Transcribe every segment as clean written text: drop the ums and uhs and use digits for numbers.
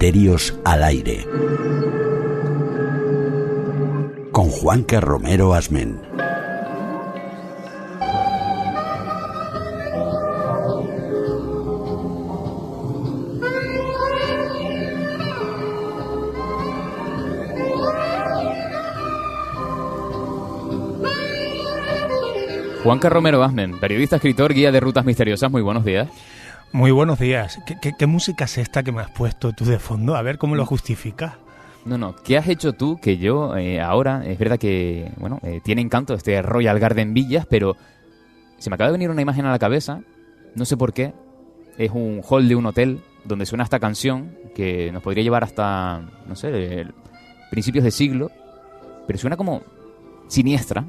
Misterios al aire. Con Juanca Romero Asmen. Juanca Romero Asmen, periodista, escritor, guía de rutas misteriosas. Muy buenos días. Muy buenos días. ¿Qué música es esta que me has puesto tú de fondo? A ver, ¿cómo lo justificas? No, ¿qué has hecho tú que yo ahora, es verdad que, tiene encanto este Royal Garden Villas, pero se me acaba de venir una imagen a la cabeza, no sé por qué, es un hall de un hotel donde suena esta canción que nos podría llevar hasta, no sé, principios de siglo, pero suena como siniestra.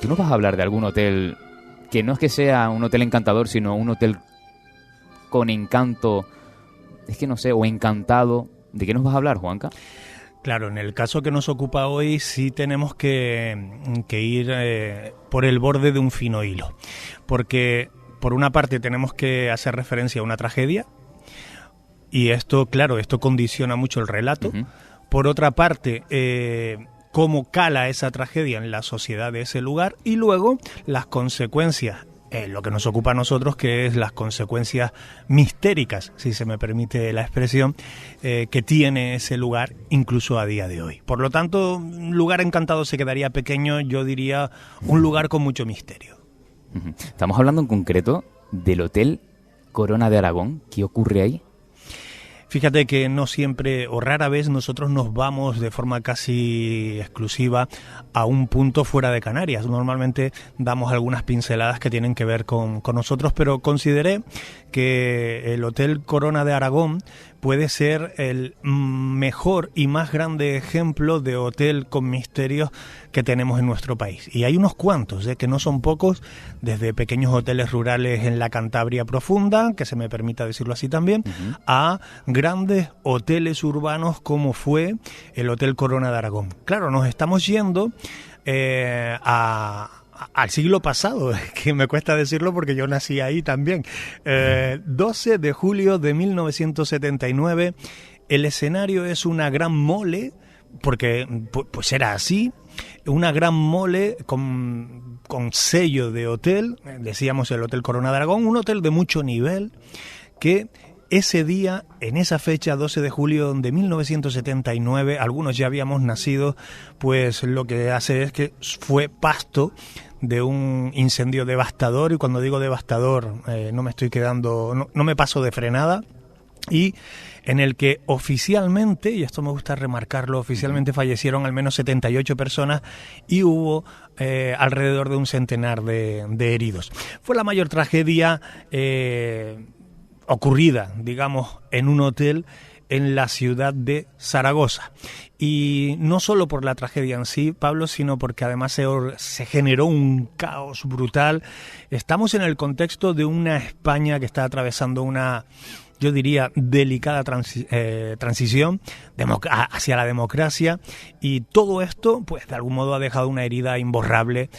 ¿Tú nos vas a hablar de algún hotel que no es que sea un hotel encantador, sino un hotel con encanto, es que no sé, o encantado? ¿De qué nos vas a hablar, Juanca? Claro, en el caso que nos ocupa hoy sí tenemos que ir por el borde de un fino hilo, porque por una parte tenemos que hacer referencia a una tragedia, y esto, claro, esto condiciona mucho el relato. Uh-huh. Por otra parte, cómo cala esa tragedia en la sociedad de ese lugar, y luego las consecuencias, lo que nos ocupa a nosotros, que es las consecuencias mistéricas, si se me permite la expresión, que tiene ese lugar incluso a día de hoy. Por lo tanto, un lugar encantado se quedaría pequeño, yo diría un lugar con mucho misterio. Estamos hablando en concreto del Hotel Corona de Aragón. ¿Qué ocurre ahí? Fíjate que no siempre o rara vez nosotros nos vamos de forma casi exclusiva a un punto fuera de Canarias. Normalmente damos algunas pinceladas que tienen que ver con nosotros, pero consideré que el Hotel Corona de Aragón puede ser el mejor y más grande ejemplo de hotel con misterios que tenemos en nuestro país. Y hay unos cuantos, que no son pocos, desde pequeños hoteles rurales en la Cantabria profunda, que se me permita decirlo así también, uh-huh, a grandes hoteles urbanos como fue el Hotel Corona de Aragón. Claro, nos estamos yendo al siglo pasado, que me cuesta decirlo porque yo nací ahí también. 12 de julio de 1979, el escenario es una gran mole, porque pues era así, una gran mole con sello de hotel, decíamos el Hotel Corona de Aragón, un hotel de mucho nivel que ese día, en esa fecha, 12 de julio de 1979, algunos ya habíamos nacido, pues lo que hace es que fue pasto de un incendio devastador, y cuando digo devastador no me estoy quedando, no me paso de frenada, y en el que oficialmente, y esto me gusta remarcarlo, oficialmente fallecieron al menos 78 personas y hubo alrededor de un centenar de heridos. Fue la mayor tragedia ocurrida, digamos, en un hotel en la ciudad de Zaragoza. Y no solo por la tragedia en sí, Pablo, sino porque además se generó un caos brutal. Estamos en el contexto de una España que está atravesando una, yo diría, delicada transición hacia la democracia, y todo esto, pues de algún modo ha dejado una herida imborrable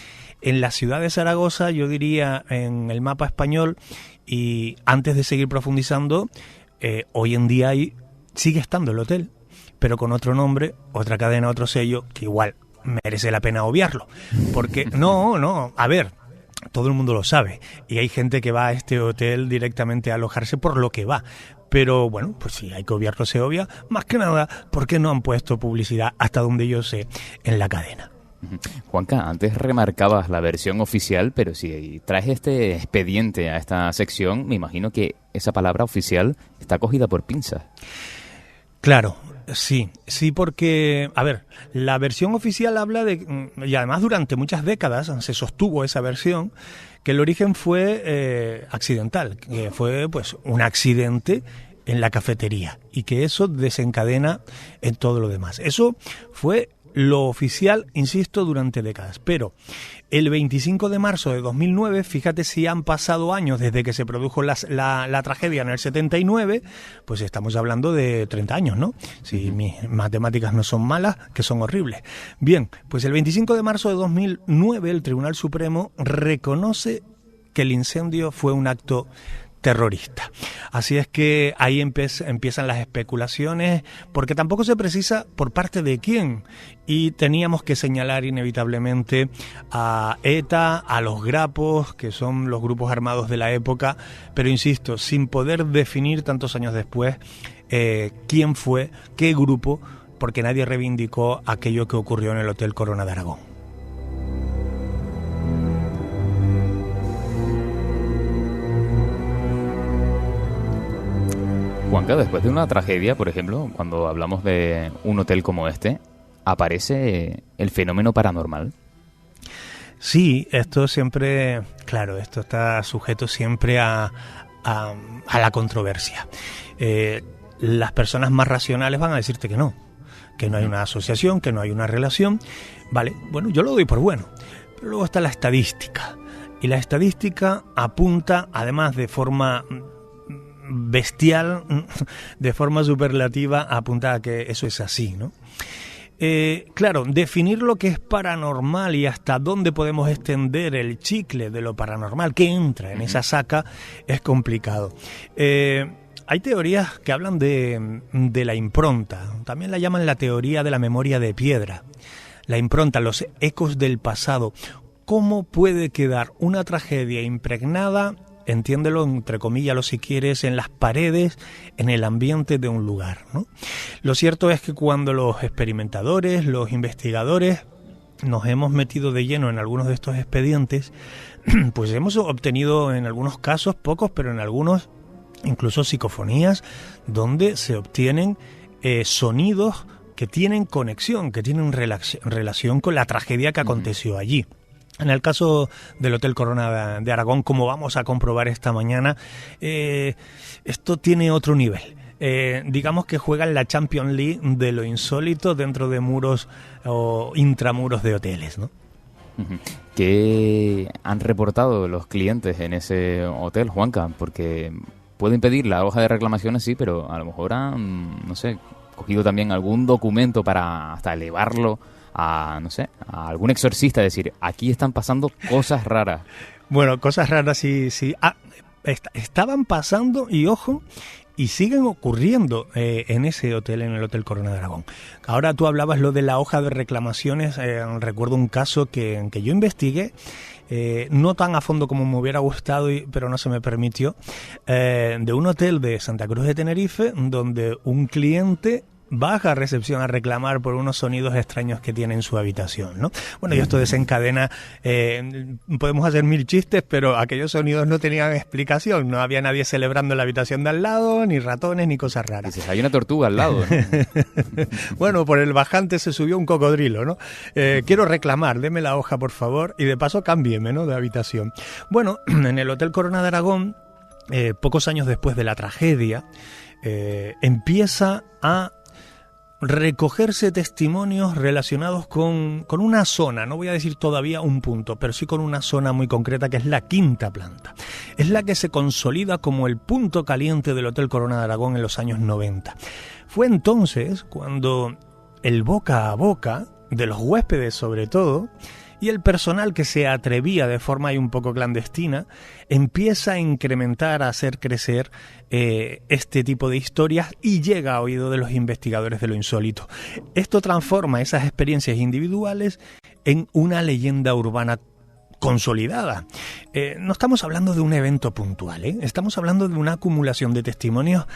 en la ciudad de Zaragoza, yo diría, en el mapa español. Y antes de seguir profundizando, hoy en día sigue estando el hotel, pero con otro nombre, otra cadena, otro sello, que igual merece la pena obviarlo. Porque, a ver, todo el mundo lo sabe, y hay gente que va a este hotel directamente a alojarse por lo que va. Pero bueno, pues sí, hay que obviarlo, se obvia, más que nada porque no han puesto publicidad, hasta donde yo sé, en la cadena. Juanca, antes remarcabas la versión oficial, pero si traes este expediente a esta sección, me imagino que esa palabra oficial está cogida por pinzas. Claro, sí, porque, a ver, la versión oficial habla de, y además durante muchas décadas se sostuvo esa versión, que el origen fue accidental, que fue pues un accidente en la cafetería, y que eso desencadena en todo lo demás. Eso fue lo oficial, insisto, durante décadas. Pero el 25 de marzo de 2009, fíjate si han pasado años desde que se produjo la tragedia en el 79, pues estamos hablando de 30 años, ¿no? Si mis matemáticas no son malas, que son horribles. Bien, pues el 25 de marzo de 2009 el Tribunal Supremo reconoce que el incendio fue un acto terrorista. Así es que ahí empiezan las especulaciones, porque tampoco se precisa por parte de quién. Y teníamos que señalar inevitablemente a ETA, a los grapos, que son los grupos armados de la época, pero insisto, sin poder definir tantos años después quién fue, qué grupo, porque nadie reivindicó aquello que ocurrió en el Hotel Corona de Aragón. Juanca, después de una tragedia, por ejemplo, cuando hablamos de un hotel como este, aparece el fenómeno paranormal. Sí, esto siempre, claro, esto está sujeto siempre a la controversia. Las personas más racionales van a decirte que no hay una asociación, que no hay una relación. Vale, bueno, yo lo doy por bueno. Pero luego está la estadística. Y la estadística apunta, además de forma bestial, de forma superlativa, apunta a que eso es así, ¿no? Claro, definir lo que es paranormal y hasta dónde podemos extender el chicle de lo paranormal que entra en esa saca es complicado. Hay teorías que hablan de la impronta, también la llaman la teoría de la memoria de piedra. La impronta, los ecos del pasado. ¿Cómo puede quedar una tragedia impregnada, entiéndelo entre comillas si quieres, en las paredes, en el ambiente de un lugar, ¿no? Lo cierto es que cuando los experimentadores, los investigadores, nos hemos metido de lleno en algunos de estos expedientes, pues hemos obtenido en algunos casos, pocos, pero en algunos incluso psicofonías, donde se obtienen sonidos que tienen conexión, que tienen relación con la tragedia que aconteció allí. En el caso del Hotel Corona de Aragón, como vamos a comprobar esta mañana, esto tiene otro nivel. Digamos que juega en la Champions League de lo insólito dentro de muros o intramuros de hoteles, ¿no? ¿Qué han reportado los clientes en ese hotel, Juanca? Porque pueden pedir la hoja de reclamaciones, sí, pero a lo mejor han, no sé, cogido también algún documento para hasta elevarlo a, no sé, a algún exorcista, decir, aquí están pasando cosas raras. Bueno, cosas raras sí. Estaban pasando, y ojo, y siguen ocurriendo en ese hotel, en el Hotel Corona de Aragón. Ahora tú hablabas lo de la hoja de reclamaciones. Recuerdo un caso que yo investigué, no tan a fondo como me hubiera gustado, pero no se me permitió, de un hotel de Santa Cruz de Tenerife, donde un cliente baja a recepción a reclamar por unos sonidos extraños que tiene en su habitación, ¿no? Bueno, y esto desencadena, podemos hacer mil chistes, pero aquellos sonidos no tenían explicación, no había nadie celebrando en la habitación de al lado, ni ratones, ni cosas raras. Dices, hay una tortuga al lado, ¿no? Bueno, por el bajante se subió un cocodrilo, ¿no? Quiero reclamar, deme la hoja, por favor, y de paso cámbieme, ¿no?, de habitación. Bueno, en el Hotel Corona de Aragón, pocos años después de la tragedia, empieza a recogerse testimonios relacionados con una zona, no voy a decir todavía un punto, pero sí con una zona muy concreta, que es la quinta planta. Es la que se consolida como el punto caliente del Hotel Corona de Aragón en los años 90. Fue entonces cuando el boca a boca de los huéspedes, sobre todo, y el personal que se atrevía de forma ahí un poco clandestina, empieza a incrementar, a hacer crecer este tipo de historias, y llega a oído de los investigadores de lo insólito. Esto transforma esas experiencias individuales en una leyenda urbana consolidada. No estamos hablando de un evento puntual, estamos hablando de una acumulación de testimonios,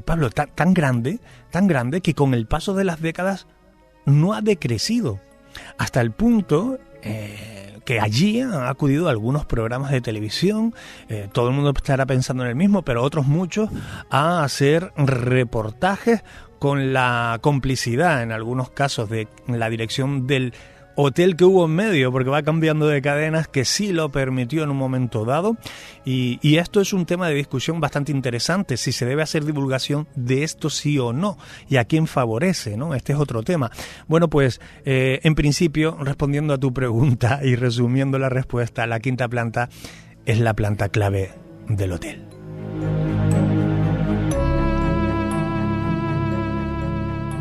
Pablo, tan grande que con el paso de las décadas no ha decrecido, hasta el punto que allí han acudido algunos programas de televisión, todo el mundo estará pensando en el mismo, pero otros muchos, a hacer reportajes con la complicidad, en algunos casos, de la dirección del hotel que hubo en medio, porque va cambiando de cadenas, que sí lo permitió en un momento dado, y esto es un tema de discusión bastante interesante, si se debe hacer divulgación de esto sí o no, y a quién favorece, ¿no? Este es otro tema. Bueno, pues en principio, respondiendo a tu pregunta y resumiendo la respuesta, la quinta planta es la planta clave del hotel.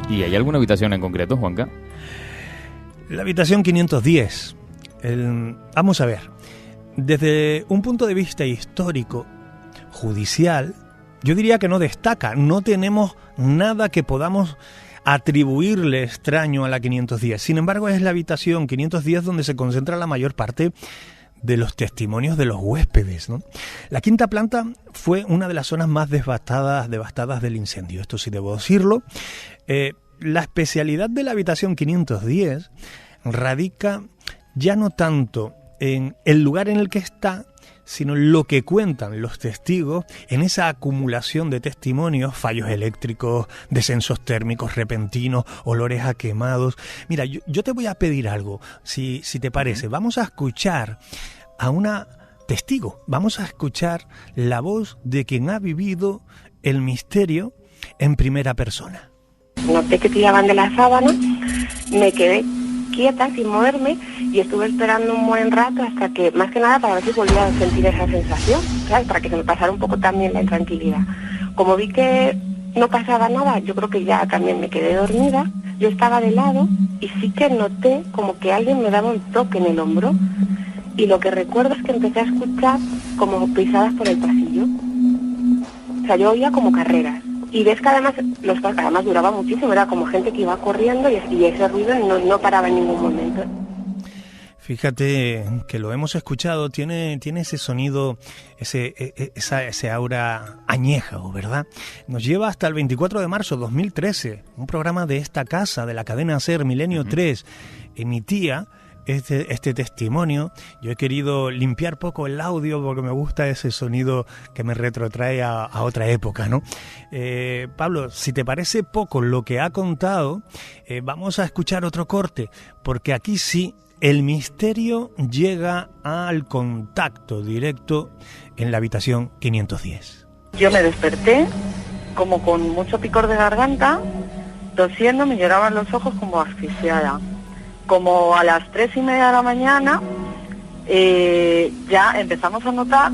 ¿Y hay alguna habitación en concreto, Juanca? La habitación 510. Vamos a ver. Desde un punto de vista histórico, judicial, yo diría que no destaca. No tenemos nada que podamos atribuirle extraño a la 510. Sin embargo, es la habitación 510 donde se concentra la mayor parte de los testimonios de los huéspedes, ¿no? La quinta planta fue una de las zonas más devastadas del incendio, esto sí debo decirlo. La especialidad de la habitación 510 radica ya no tanto en el lugar en el que está, sino en lo que cuentan los testigos, en esa acumulación de testimonios, fallos eléctricos, descensos térmicos repentinos, olores a quemados. Mira, yo te voy a pedir algo, si te parece. Vamos a escuchar a una testigo, vamos a escuchar la voz de quien ha vivido el misterio en primera persona. Noté que tiraban de la sábana, me quedé quieta sin moverme y estuve esperando un buen rato hasta que, más que nada, para ver si volvía a sentir esa sensación, ¿sabes? Para que se me pasara un poco también la intranquilidad. Como vi que no pasaba nada, yo creo que ya también me quedé dormida. Yo estaba de lado y sí que noté como que alguien me daba un toque en el hombro, y lo que recuerdo es que empecé a escuchar como pisadas por el pasillo. O sea, yo oía como carreras. Y ves que además los pasos además duraba muchísimo, era como gente que iba corriendo y ese ruido no paraba en ningún momento. Fíjate que lo hemos escuchado, tiene ese sonido, ese aura añejo, ¿verdad? Nos lleva hasta el 24 de marzo de 2013, un programa de esta casa, de la cadena SER Milenio 3, emitía este testimonio. Yo he querido limpiar poco el audio porque me gusta ese sonido que me retrotrae a otra época, ¿no? Pablo, si te parece poco lo que ha contado, vamos a escuchar otro corte, porque aquí sí el misterio llega al contacto directo en la habitación 510. Yo me desperté como con mucho picor de garganta, tosiendo, me lloraban los ojos como asfixiada. Como a las 3:30 de la mañana ya empezamos a notar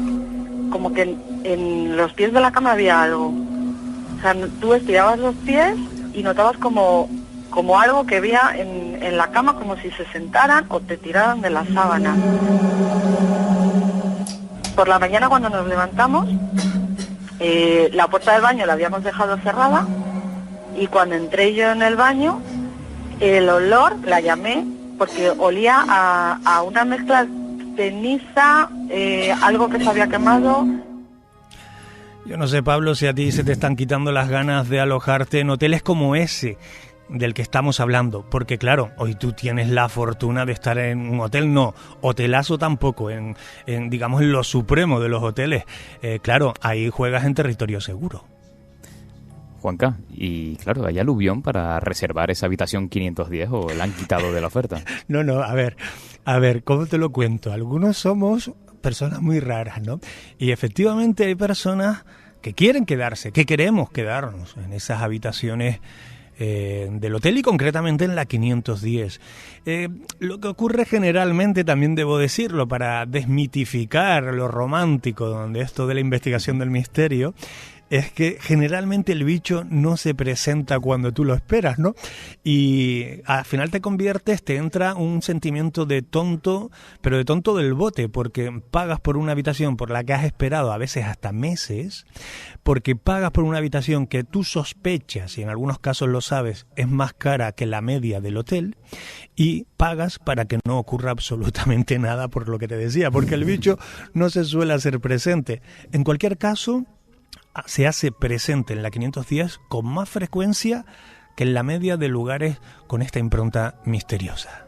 como que en los pies de la cama había algo. O sea, tú estirabas los pies y notabas como algo que había en la cama, como si se sentaran o te tiraran de la sábana. Por la mañana, cuando nos levantamos, la puerta del baño la habíamos dejado cerrada, y cuando entré yo en el baño, el olor, la llamé porque olía a una mezcla de ceniza, algo que se había quemado. Yo no sé, Pablo, si a ti se te están quitando las ganas de alojarte en hoteles como ese del que estamos hablando, porque claro, hoy tú tienes la fortuna de estar en un hotel, no, hotelazo tampoco, en digamos en lo supremo de los hoteles. Claro, ahí juegas en territorio seguro. Juanca, y claro, ¿hay aluvión para reservar esa habitación 510 o la han quitado de la oferta? No, a ver, ¿cómo te lo cuento? Algunos somos personas muy raras, ¿no? Y efectivamente hay personas que quieren quedarse, que queremos quedarnos en esas habitaciones del hotel, y concretamente en la 510. Lo que ocurre generalmente, también debo decirlo, para desmitificar lo romántico de esto de la investigación del misterio, es que generalmente el bicho no se presenta cuando tú lo esperas, ¿no? Y al final te entra un sentimiento de tonto, pero de tonto del bote, porque pagas por una habitación por la que has esperado a veces hasta meses, porque pagas por una habitación que tú sospechas, y en algunos casos lo sabes, es más cara que la media del hotel, y pagas para que no ocurra absolutamente nada, por lo que te decía, porque el bicho no se suele hacer presente. En cualquier caso, se hace presente en la 510 con más frecuencia que en la media de lugares con esta impronta misteriosa.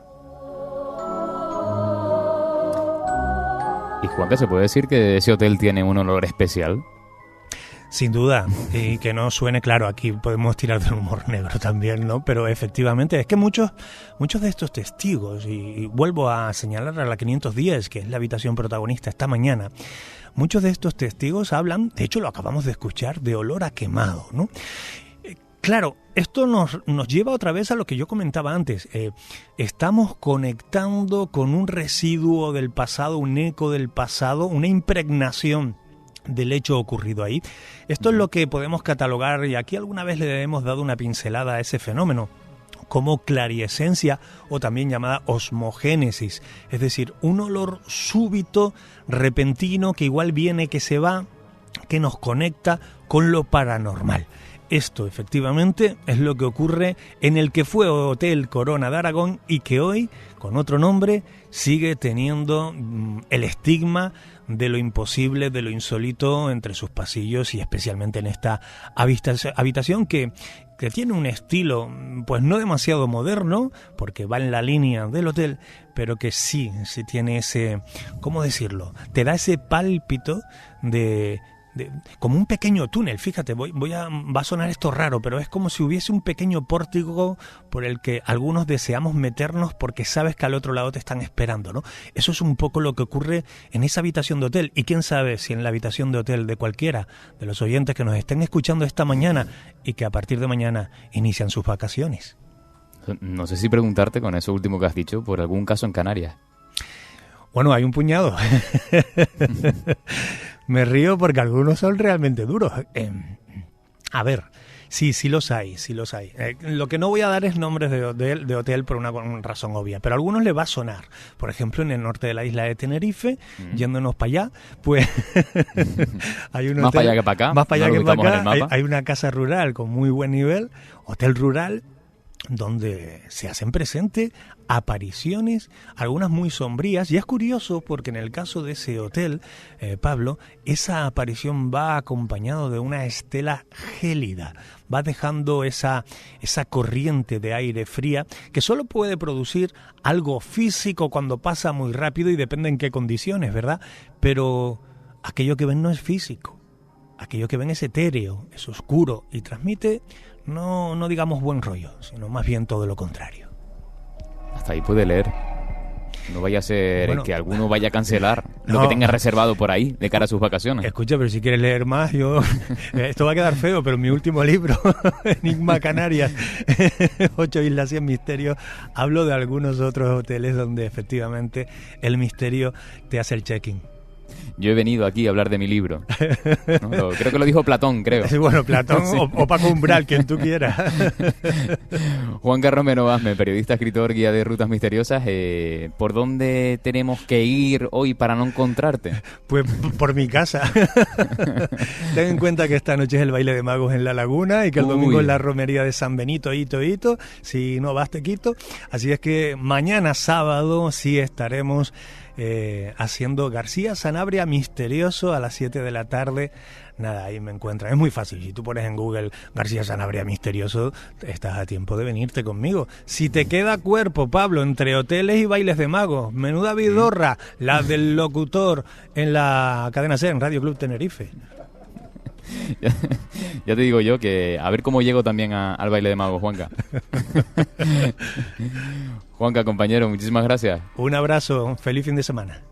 ¿Y Juanca, se puede decir que ese hotel tiene un olor especial? Sin duda, y que no suene, claro, aquí podemos tirar del humor negro también, ¿no? Pero efectivamente es que muchos de estos testigos, y vuelvo a señalar a la 510, que es la habitación protagonista esta mañana, muchos de estos testigos hablan, de hecho lo acabamos de escuchar, de olor a quemado, ¿no? Claro, esto nos lleva otra vez a lo que yo comentaba antes. Estamos conectando con un residuo del pasado, un eco del pasado, una impregnación del hecho ocurrido ahí. Esto es lo que podemos catalogar, y aquí alguna vez le hemos dado una pincelada a ese fenómeno, como clariescencia, o también llamada osmogénesis, es decir, un olor súbito, repentino, que igual viene, que se va, que nos conecta con lo paranormal. Esto, efectivamente, es lo que ocurre en el que fue Hotel Corona de Aragón y que hoy, con otro nombre, sigue teniendo el estigma de lo imposible, de lo insólito entre sus pasillos y especialmente en esta habitación que tiene un estilo pues no demasiado moderno, porque va en la línea del hotel, pero que sí tiene ese, ¿cómo decirlo? Te da ese pálpito de como un pequeño túnel, fíjate, va a sonar esto raro, pero es como si hubiese un pequeño pórtico por el que algunos deseamos meternos porque sabes que al otro lado te están esperando, ¿no? Eso es un poco lo que ocurre en esa habitación de hotel, y quién sabe si en la habitación de hotel de cualquiera de los oyentes que nos estén escuchando esta mañana y que a partir de mañana inician sus vacaciones. No sé si preguntarte con eso último que has dicho por algún caso en Canarias. Bueno, hay un puñado. Me río porque algunos son realmente duros. A ver, sí los hay. Lo que no voy a dar es nombres de hotel por una razón obvia, pero a algunos les va a sonar. Por ejemplo, en el norte de la isla de Tenerife, yéndonos para allá, pues hay un hotel, más para allá que para acá. Más para allá que para acá. En el mapa. Hay una casa rural con muy buen nivel, hotel rural, donde se hacen presentes apariciones, algunas muy sombrías, y es curioso porque en el caso de ese hotel, Pablo, esa aparición va acompañado de una estela gélida, va dejando esa corriente de aire fría que solo puede producir algo físico cuando pasa muy rápido y depende en qué condiciones, ¿verdad? Pero aquello que ven no es físico, aquello que ven es etéreo, es oscuro y transmite no digamos buen rollo, sino más bien todo lo contrario. Hasta ahí puede leer. No vaya a ser que alguno vaya a cancelar lo que tenga reservado por ahí de cara a sus vacaciones. Escucha, pero si quieres leer más, esto va a quedar feo, pero mi último libro, Enigma Canarias, 8 islas y 100 misterios, hablo de algunos otros hoteles donde efectivamente el misterio te hace el check-in. Yo he venido aquí a hablar de mi libro. ¿No? Creo que lo dijo Platón, creo. Bueno, Platón sí. o Paco Umbral, quien tú quieras. Juanca Romero Asme, periodista, escritor, guía de rutas misteriosas. ¿Por dónde tenemos que ir hoy para no encontrarte? Pues por mi casa. Ten en cuenta que esta noche es el baile de magos en La Laguna y que el domingo es la romería de San Benito, hito. Si no vas, te quito. Así es que mañana sábado sí estaremos haciendo García Sanabria Misterioso a las 7 de la tarde. Nada, ahí me encuentran. Es muy fácil. Si tú pones en Google García Sanabria Misterioso, estás a tiempo de venirte conmigo. Si te queda cuerpo, Pablo, entre hoteles y bailes de magos, menuda vidorra, la del locutor en la cadena C, en Radio Club Tenerife. Ya te digo yo que a ver cómo llego también al baile de magos, Juanca. Juanca, compañero, muchísimas gracias. Un abrazo, feliz fin de semana.